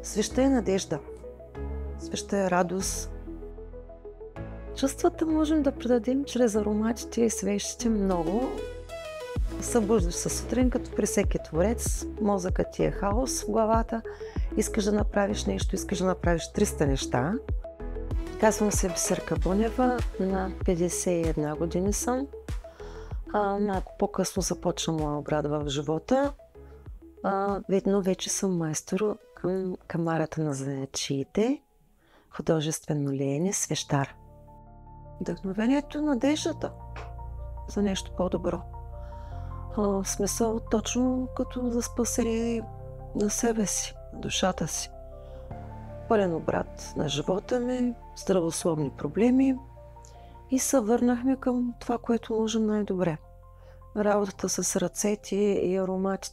Свеща е надежда, свеща е радост. Чувствата можем да предадим чрез ароматите и свещите много. Събуждаш се сутрин, като при всеки творец, мозъкът ти е хаос в главата, искаш да направиш нещо, искаш да направиш 300 неща. Казвам се Бисерка Бунева, на 51 години съм. Малко по-късно започна моя обрат в живота. Видно вече съм майстор към камарата на занаятчиите, художествено леене, свещар. Вдъхновението е надеждата за нещо по-добро. В смисъл точно като за спасение на себе си, на душата си. Пълен обрат на живота ми, здравословни проблеми и се върнахме към това, което можем най-добре. Работата с ръцете и ароматите